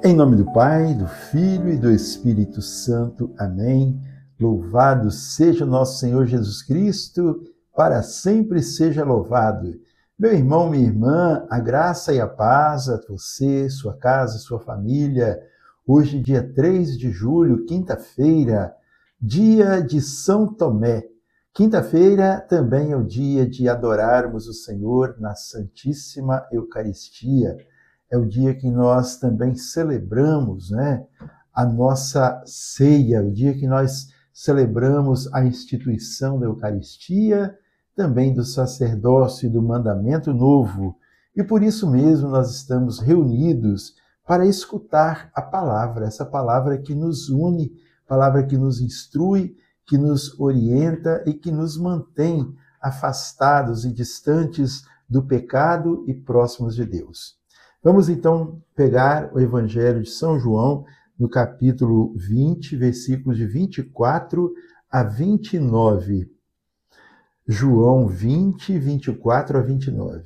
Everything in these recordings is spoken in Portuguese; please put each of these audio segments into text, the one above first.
Em nome do Pai, do Filho e do Espírito Santo. Amém. Louvado seja o nosso Senhor Jesus Cristo, para sempre seja louvado. Meu irmão, minha irmã, a graça e a paz a você, sua casa, sua família. Hoje, dia 3 de julho, quinta-feira, dia de São Tomé. Quinta-feira também é o dia de adorarmos o Senhor na Santíssima Eucaristia. É o dia que nós também celebramos, a nossa ceia, o dia que nós celebramos a instituição da Eucaristia, também do sacerdócio e do mandamento novo. E por isso mesmo nós estamos reunidos para escutar a palavra, essa palavra que nos une, palavra que nos instrui, que nos orienta e que nos mantém afastados e distantes do pecado e próximos de Deus. Vamos então pegar o Evangelho de São João, no capítulo 20, versículos de 24 a 29. João 20, 24 a 29.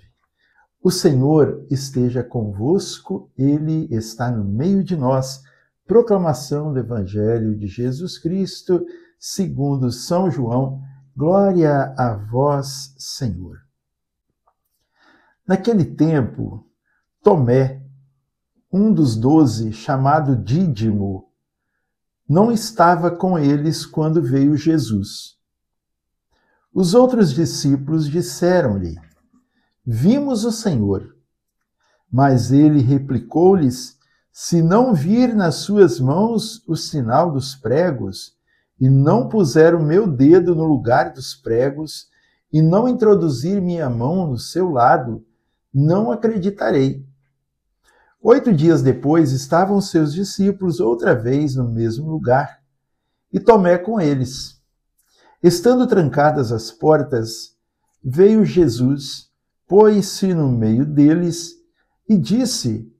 O Senhor esteja convosco, Ele está no meio de nós. Proclamação do Evangelho de Jesus Cristo, segundo São João. Glória a vós, Senhor. Naquele tempo, Tomé, um dos 12, chamado Dídimo, não estava com eles quando veio Jesus. Os outros discípulos disseram-lhe: Vimos o Senhor. Mas ele replicou-lhes: Se não vir nas suas mãos o sinal dos pregos, e não puser o meu dedo no lugar dos pregos, e não introduzir minha mão no seu lado, não acreditarei. 8 dias depois, estavam seus discípulos outra vez no mesmo lugar, e Tomé com eles. Estando trancadas as portas, veio Jesus, pôs-se no meio deles e disse: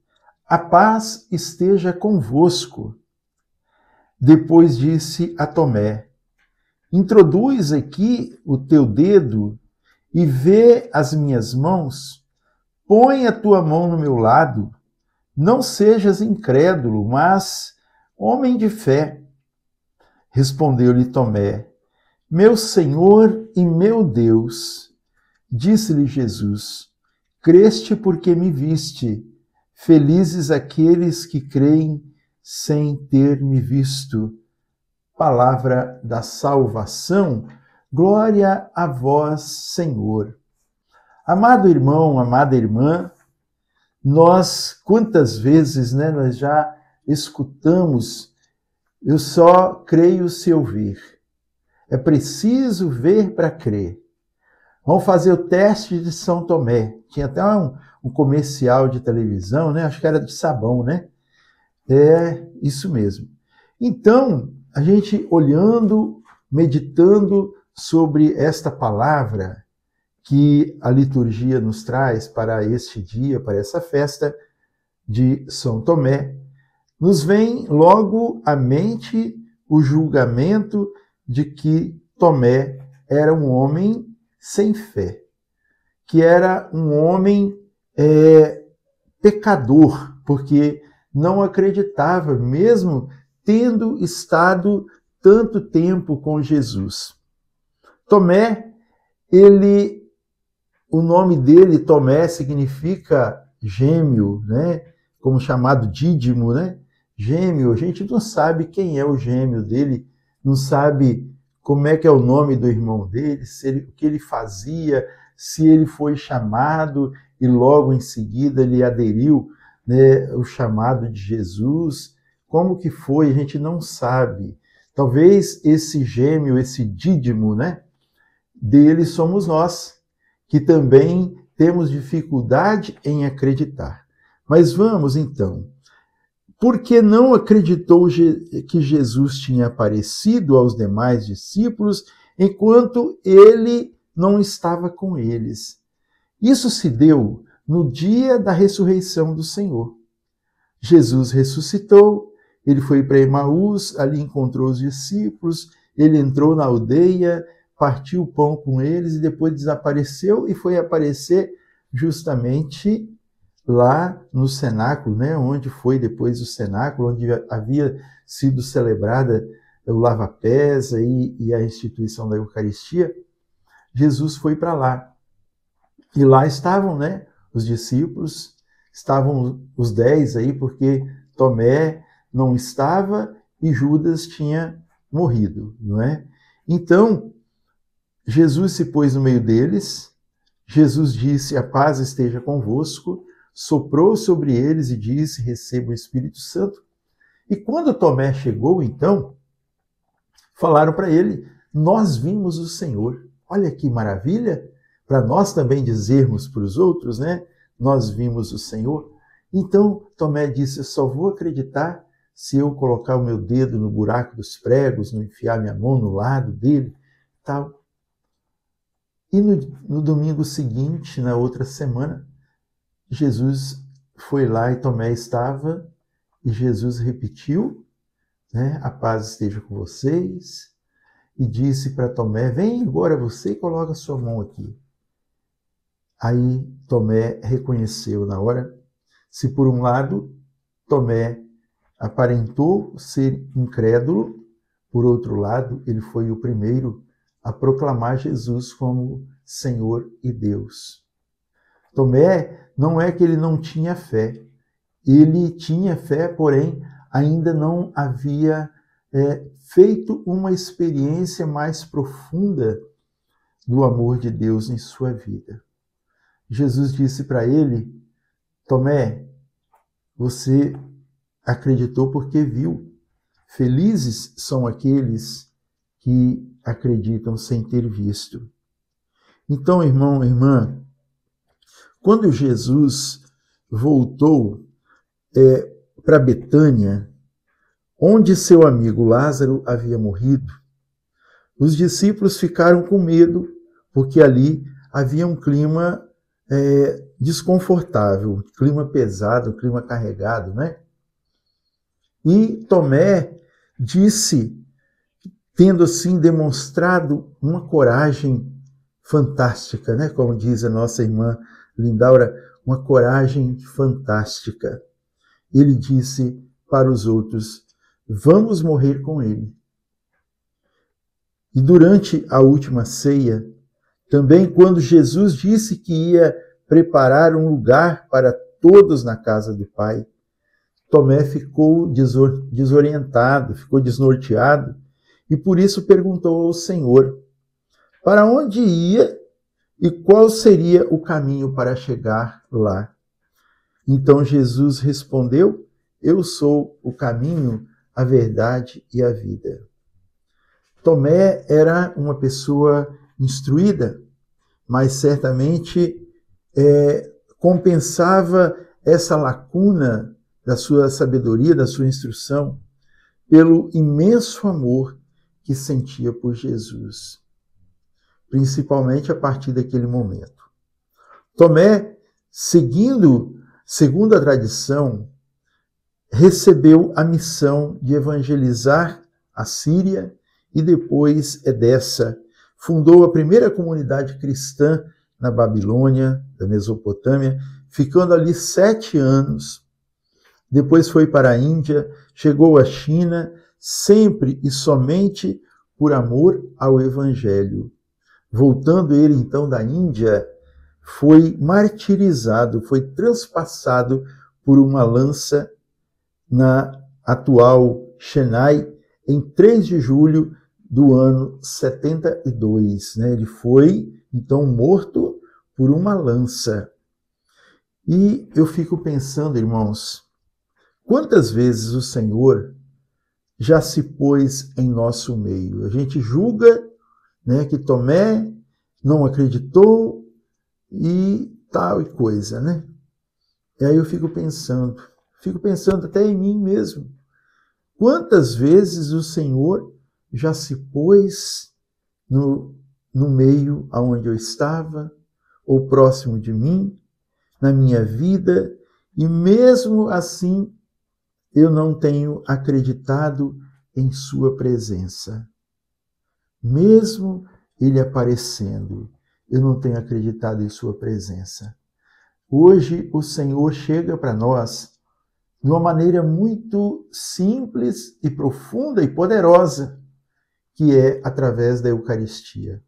A paz esteja convosco. Depois disse a Tomé: Introduz aqui o teu dedo e vê as minhas mãos. Põe a tua mão no meu lado. Não sejas incrédulo, mas homem de fé. Respondeu-lhe Tomé: Meu Senhor e meu Deus. Disse-lhe Jesus: Creste porque me viste. Felizes aqueles que creem sem ter me visto. Palavra da salvação. Glória a vós, Senhor. Amado irmão, amada irmã, nós, quantas vezes nós já escutamos: eu só creio se eu ver. É preciso ver para crer. Vamos fazer o teste de São Tomé. Tinha até um comercial de televisão, acho que era de sabão, É isso mesmo. Então, a gente olhando, meditando sobre esta palavra que a liturgia nos traz para este dia, para essa festa de São Tomé, nos vem logo à mente o julgamento de que Tomé era um homem sem fé, que era um homem pecador, porque não acreditava, mesmo tendo estado tanto tempo com Jesus. Tomé, o nome dele, Tomé, significa gêmeo, como chamado Dídimo, Gêmeo. A gente não sabe quem é o gêmeo dele, não sabe como é que é o nome do irmão dele, o que ele fazia, se ele foi chamado e logo em seguida ele aderiu, o chamado de Jesus. Como que foi? A gente não sabe. Talvez esse gêmeo, esse Dídimo, dele somos nós, que também temos dificuldade em acreditar. Mas vamos então. Por que não acreditou que Jesus tinha aparecido aos demais discípulos enquanto ele não estava com eles? Isso se deu no dia da ressurreição do Senhor. Jesus ressuscitou, ele foi para Emaús, ali encontrou os discípulos, ele entrou na aldeia, partiu o pão com eles e depois desapareceu e foi aparecer justamente lá no cenáculo, né, onde foi depois o cenáculo, onde havia sido celebrada o lava-pés e a instituição da Eucaristia, Jesus foi para lá. E lá estavam, né, os discípulos, estavam os 10 aí, porque Tomé não estava e Judas tinha morrido, não é? Então, Jesus se pôs no meio deles, Jesus disse, a paz esteja convosco, soprou sobre eles e disse, receba o Espírito Santo. E quando Tomé chegou, então, falaram para ele, nós vimos o Senhor. Olha que maravilha, para nós também dizermos para os outros, né? Nós vimos o Senhor. Então, Tomé disse, eu só vou acreditar se eu colocar o meu dedo no buraco dos pregos, não enfiar minha mão no lado dele, tal. E no domingo seguinte, na outra semana, Jesus foi lá e Tomé estava, e Jesus repetiu, né, a paz esteja com vocês, e disse para Tomé, vem agora você e coloca a sua mão aqui. Aí Tomé reconheceu na hora, se por um lado Tomé aparentou ser incrédulo, por outro lado, ele foi o primeiro a proclamar Jesus como Senhor e Deus. Tomé não é que ele não tinha fé. Ele tinha fé, porém, ainda não havia feito uma experiência mais profunda do amor de Deus em sua vida. Jesus disse para ele, Tomé, você acreditou porque viu. Felizes são aqueles que acreditam sem ter visto. Então, irmão, irmã, quando Jesus voltou para Betânia, onde seu amigo Lázaro havia morrido, os discípulos ficaram com medo, porque ali havia um clima desconfortável, um clima pesado, um clima carregado, né? E Tomé disse, tendo assim demonstrado uma coragem fantástica, né? Como diz a nossa irmã Lindaura, uma coragem fantástica. Ele disse para os outros, vamos morrer com ele. E durante a última ceia, também quando Jesus disse que ia preparar um lugar para todos na casa do Pai, Tomé ficou desorientado, ficou desnorteado, e por isso perguntou ao Senhor, para onde ia e qual seria o caminho para chegar lá? Então Jesus respondeu, eu sou o caminho, a verdade e a vida. Tomé era uma pessoa instruída, mas certamente compensava essa lacuna da sua sabedoria, da sua instrução, pelo imenso amor que sentia por Jesus, principalmente a partir daquele momento. Tomé, segundo a tradição, recebeu a missão de evangelizar a Síria e depois Edessa. Fundou a primeira comunidade cristã na Babilônia, da Mesopotâmia, ficando ali 7 anos. Depois foi para a Índia, chegou à China, sempre e somente por amor ao Evangelho. Voltando ele então da Índia, foi martirizado, foi transpassado por uma lança na atual Chennai, em 3 de julho do ano 72. Né? Ele foi, então, morto por uma lança. E eu fico pensando, irmãos, quantas vezes o Senhor já se pôs em nosso meio? A gente julga, né, que Tomé não acreditou e tal e coisa, né? E aí eu fico pensando até em mim mesmo. Quantas vezes o Senhor já se pôs no meio aonde eu estava, ou próximo de mim, na minha vida, e mesmo assim eu não tenho acreditado em sua presença. Mesmo ele aparecendo, eu não tenho acreditado em sua presença. Hoje o Senhor chega para nós de uma maneira muito simples e profunda e poderosa, que é através da Eucaristia.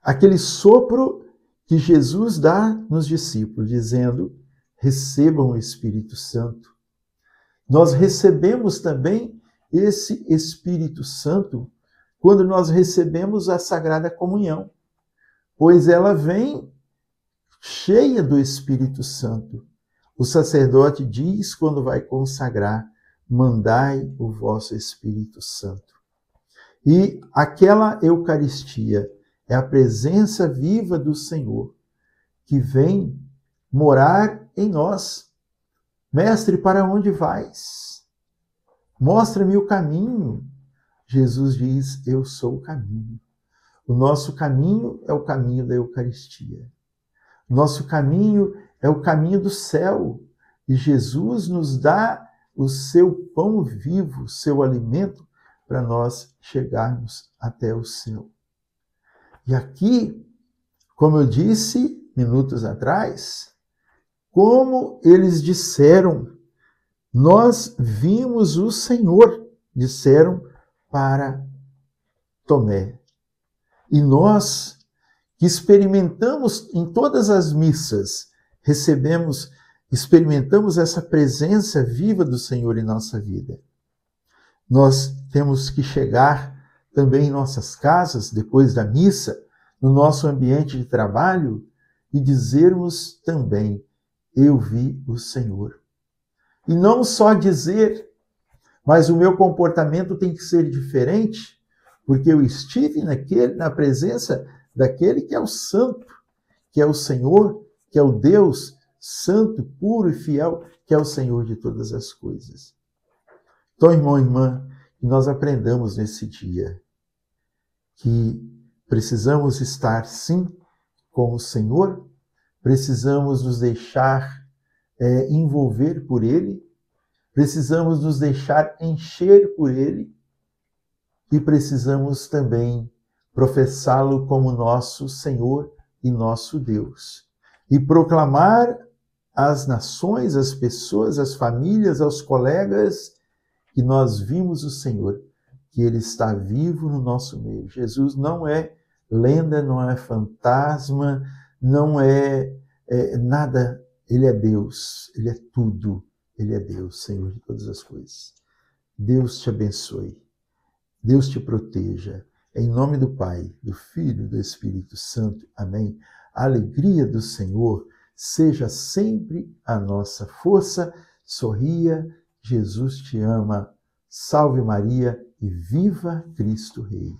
Aquele sopro que Jesus dá nos discípulos, dizendo: recebam o Espírito Santo. Nós recebemos também esse Espírito Santo quando nós recebemos a Sagrada Comunhão, pois ela vem cheia do Espírito Santo. O sacerdote diz, quando vai consagrar: mandai o vosso Espírito Santo. E aquela Eucaristia é a presença viva do Senhor, que vem morar em nós. Mestre, para onde vais? Mostra-me o caminho. Jesus diz: eu sou o caminho. O nosso caminho é o caminho da Eucaristia. Nosso caminho é o caminho do céu. E Jesus nos dá o seu pão vivo, o seu alimento, para nós chegarmos até o céu. E aqui, como eu disse minutos atrás, como eles disseram: nós vimos o Senhor, disseram para Tomé. E nós, que experimentamos em todas as missas, experimentamos essa presença viva do Senhor em nossa vida. Nós temos que chegar também em nossas casas, depois da missa, no nosso ambiente de trabalho, e dizermos também: eu vi o Senhor. E não só dizer, mas o meu comportamento tem que ser diferente, porque eu estive na presença daquele que é o Santo, que é o Senhor, que é o Deus Santo, puro e fiel, que é o Senhor de todas as coisas. Então, irmão e irmã, que nós aprendamos nesse dia que precisamos estar, sim, com o Senhor, precisamos nos deixar envolver por Ele, precisamos nos deixar encher por Ele e precisamos também professá-lo como nosso Senhor e nosso Deus. E proclamar às nações, às pessoas, às famílias, aos colegas, que nós vimos o Senhor, que Ele está vivo no nosso meio. Jesus não é lenda, não é fantasma, não é nada. Ele é Deus, Ele é tudo. Ele é Deus, Senhor de todas as coisas. Deus te abençoe. Deus te proteja. Em nome do Pai, do Filho e do Espírito Santo. Amém. A alegria do Senhor seja sempre a nossa força. Sorria, Jesus te ama. Salve Maria e viva Cristo Rei.